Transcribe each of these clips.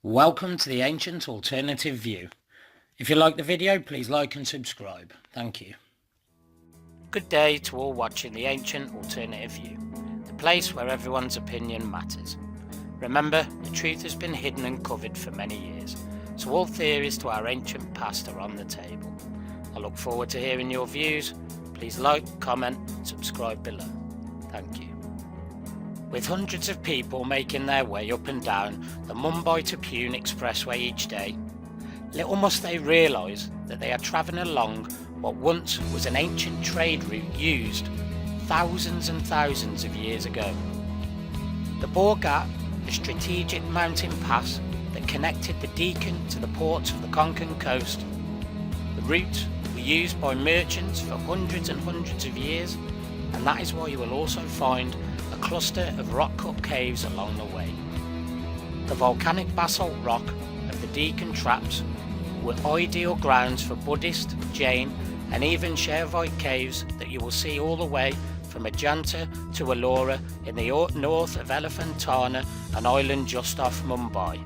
Welcome to the Ancient Alternative View. If you like the video, please like and subscribe. Thank you. Good day to all watching the Ancient Alternative View, the place where everyone's opinion matters. Remember, the truth has been hidden and covered for many years, so all theories to our ancient past are on the table. I look forward to hearing your views. Please like, comment, subscribe below. Thank you. With hundreds of people making their way up and down the Mumbai to Pune expressway each day, little must they realise that they are travelling along what once was an ancient trade route used thousands and thousands of years ago. The Borgat, a strategic mountain pass that connected the Deccan to the ports of the Konkan coast. The route was used by merchants for hundreds and hundreds of years, and that is why you will also find a cluster of rock-cut caves along the way. The volcanic basalt rock of the Deccan traps were ideal grounds for Buddhist, Jain and even Shaivite caves that you will see all the way from Ajanta to Ellora in the north of Elephantana, an island just off Mumbai.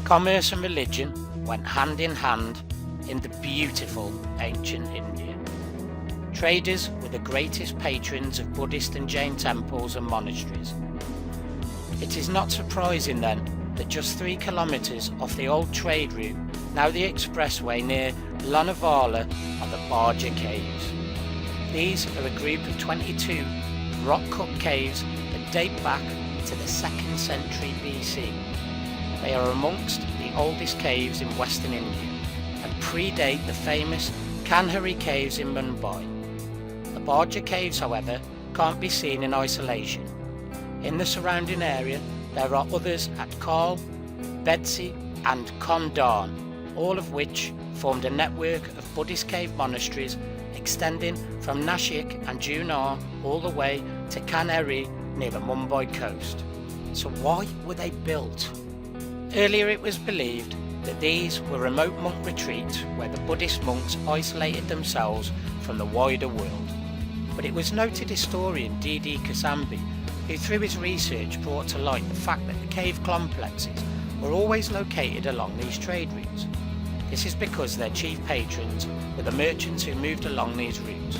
Commerce and religion went hand in hand in the beautiful ancient India. Traders were the greatest patrons of Buddhist and Jain temples and monasteries. It is not surprising then that just 3 kilometres off the old trade route, now the expressway near Lonavala, are the Bhaja caves. These are a group of 22 rock-cut caves that date back to the 2nd century BC. They are amongst the oldest caves in Western India and predate the famous Kanhari caves in Mumbai. The Bhaja caves, however, can't be seen in isolation. In the surrounding area, there are others at Karl, Bedsi and Kondan, all of which formed a network of Buddhist cave monasteries extending from Nashik and Junar all the way to Kanheri near the Mumbai coast. So why were they built? Earlier it was believed that these were remote monk retreats where the Buddhist monks isolated themselves from the wider world. But it was noted historian D.D. Kasambi who through his research brought to light the fact that the cave complexes were always located along these trade routes. This is because their chief patrons were the merchants who moved along these routes,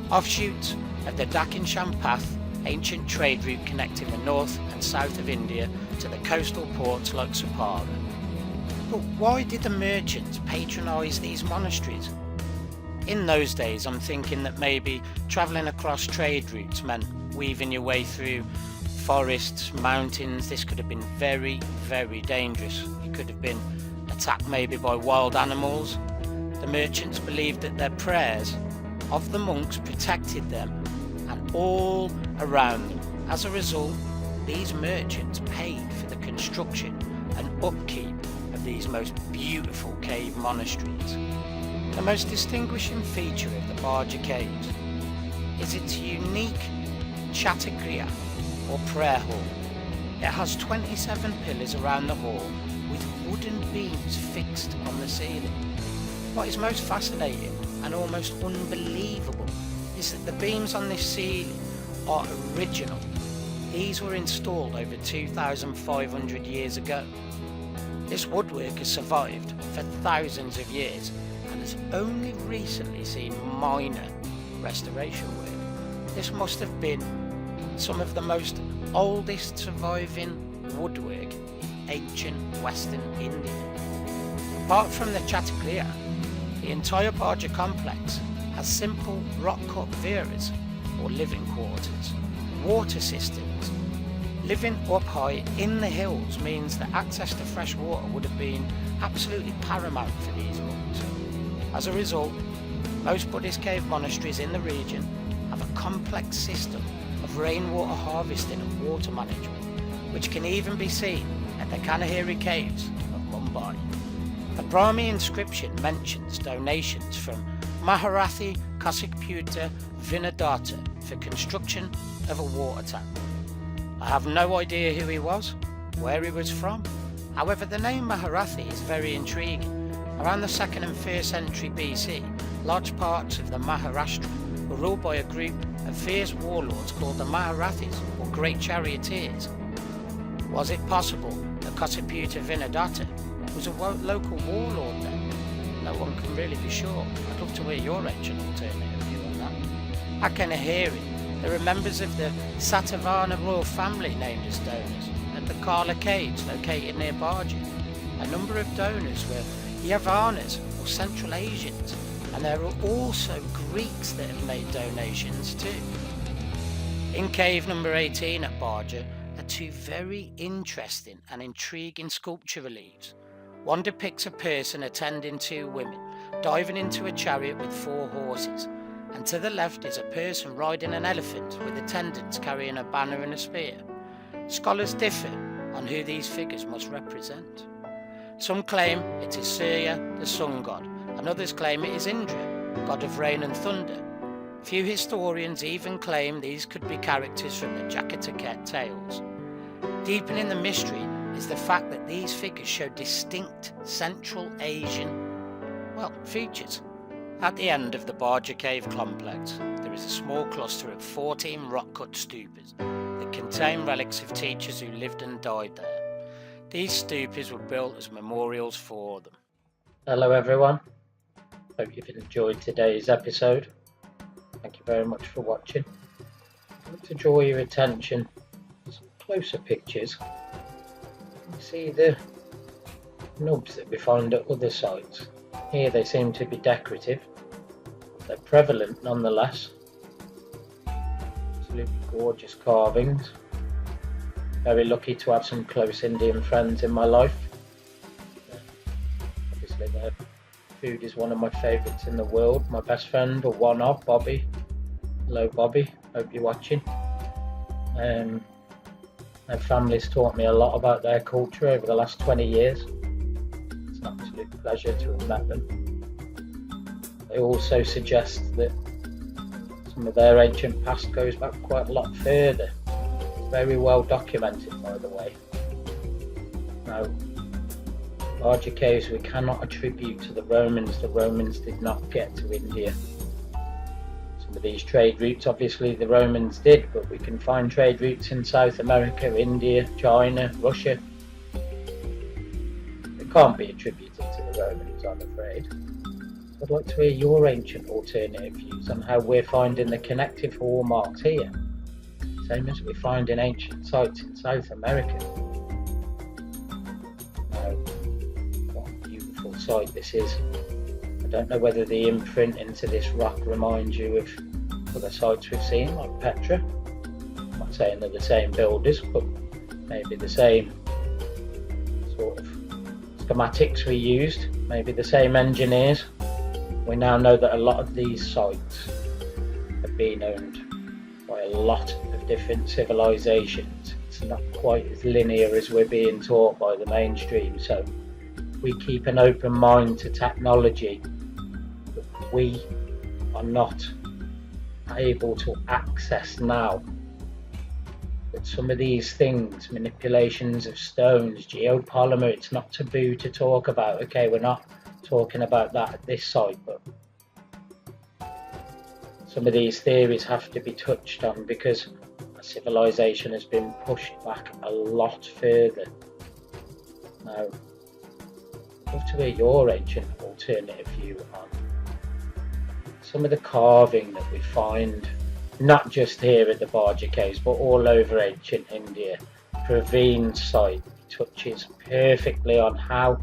offshoots of the Deccan Path, ancient trade route connecting the north and south of India to the coastal ports like Supara. But why did the merchants patronise these monasteries? In those days, I'm thinking that maybe travelling across trade routes meant weaving your way through forests, mountains. This could have been very, very dangerous. You could have been attacked maybe by wild animals. The merchants believed that their prayers of the monks protected them and all around them. As a result, these merchants paid for the construction and upkeep of these most beautiful cave monasteries. The most distinguishing feature of the Bhaja caves is its unique Chatagriha or prayer hall. It has 27 pillars around the hall with wooden beams fixed on the ceiling. What is most fascinating and almost unbelievable is that the beams on this ceiling are original. These were installed over 2,500 years ago. This woodwork has survived for thousands of years and has only recently seen minor restoration work. This must have been some of the most oldest surviving woodwork in ancient Western India. Apart from the Chatagriha, the entire Bhaja complex has simple rock-cut viras or living quarters, water systems. Living up high in the hills means that access to fresh water would have been absolutely paramount for these monks. As a result, most Buddhist cave monasteries in the region have a complex system of rainwater harvesting and water management, which can even be seen at the Kanheri caves of Mumbai. A Brahmi inscription mentions donations from Maharathi Kasikputa Vinodata for construction of a water tank. I have no idea who he was, where he was from. However, the name Maharathi is very intriguing. Around the 2nd and 1st century BC, large parts of the Maharashtra were ruled by a group of fierce warlords called the Maharathis, or Great Charioteers. Was it possible that Kosiputa Vinodata was a local warlord then? No one can really be sure. I'd love to hear your ancient alternative view on that. Akenahiri, there are members of the Satavahana royal family named as donors at the Kala caves located near Bhaja. A number of donors were Yavanas or Central Asians, and there are also Greeks that have made donations too. In cave number 18 at Bhaja are two very interesting and intriguing sculpture reliefs. One depicts a person attending two women, diving into a chariot with 4 horses, and to the left is a person riding an elephant with attendants carrying a banner and a spear. Scholars differ on who these figures must represent. Some claim it is Surya, the sun god, and others claim it is Indra, god of rain and thunder. Few historians even claim these could be characters from the Jataka tales. Deepening the mystery is the fact that these figures show distinct Central Asian, features. At the end of the Bhaja cave complex, there is a small cluster of 14 rock-cut stupas that contain relics of teachers who lived and died there. These stupas were built as memorials for them. Hello everyone, hope you've enjoyed today's episode. Thank you very much for watching. I'd like to draw your attention to some closer pictures. You see the nubs that we find at other sites. Here they seem to be decorative. They're prevalent nonetheless. Absolutely gorgeous carvings. Very lucky to have some close Indian friends in my life. Obviously their food is one of my favourites in the world. My best friend, or one of, Bobby. Hello Bobby, hope you're watching. Their family's taught me a lot about their culture over the last 20 years. It's an absolute pleasure to have met them. They also suggest that some of their ancient past goes back quite a lot further. It's very well documented, by the way. Now, Bhaja caves we cannot attribute to the Romans. The Romans did not get to India. Some of these trade routes, obviously the Romans did, but we can find trade routes in South America, India, China, Russia. They can't be attributed to the Romans, I'm afraid. I'd like to hear your ancient alternative views on how we're finding the connective hallmarks here, same as we find in ancient sites in South America. Now, what a beautiful site this is. I don't know whether the imprint into this rock reminds you of other sites we've seen, like Petra. I'm not saying they're the same builders, but maybe the same sort of schematics we used, maybe the same engineers. We now know that a lot of these sites have been owned by a lot of different civilizations. It's not quite as linear as we're being taught by the mainstream, so we keep an open mind to technology that we are not able to access now. But some of these things, manipulations of stones, geopolymer, it's not taboo to talk about. Okay, we're not talking about that at this site, but some of these theories have to be touched on because our civilization has been pushed back a lot further. Now, I'd love to hear your ancient alternative view on some of the carving that we find, not just here at the Bhaja caves, but all over ancient India. Praveen's site touches perfectly on how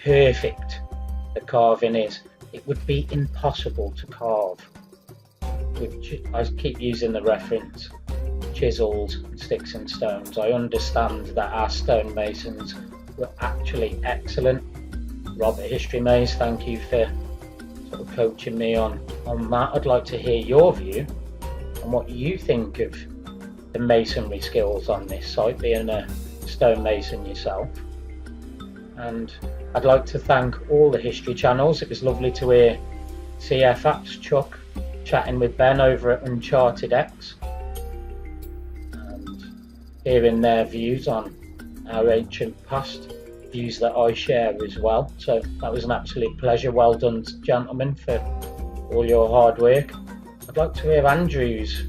perfect the carving is. It would be impossible to carve I keep using the reference chisels, sticks and stones. I understand that our stonemasons were actually excellent. Robert History Maze, thank you for sort of coaching me on that. I'd like to hear your view on what you think of the masonry skills on this site, being a stonemason yourself. And I'd like to thank all the history channels. It was lovely to hear CF Apps, Chuck, chatting with Ben over at Uncharted X and hearing their views on our ancient past, views that I share as well. So that was an absolute pleasure. Well done, gentlemen, for all your hard work. I'd like to hear Andrew's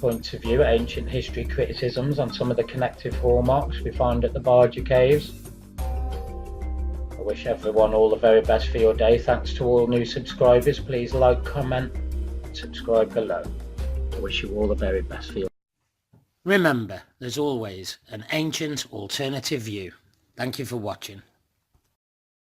points of view, ancient history criticisms on some of the connective hallmarks we find at the Bhaja caves. I wish everyone all the very best for your day. Thanks to all new subscribers. Please like, comment, and subscribe below. I wish you all the very best for your day. Remember, there's always an ancient alternative view. Thank you for watching.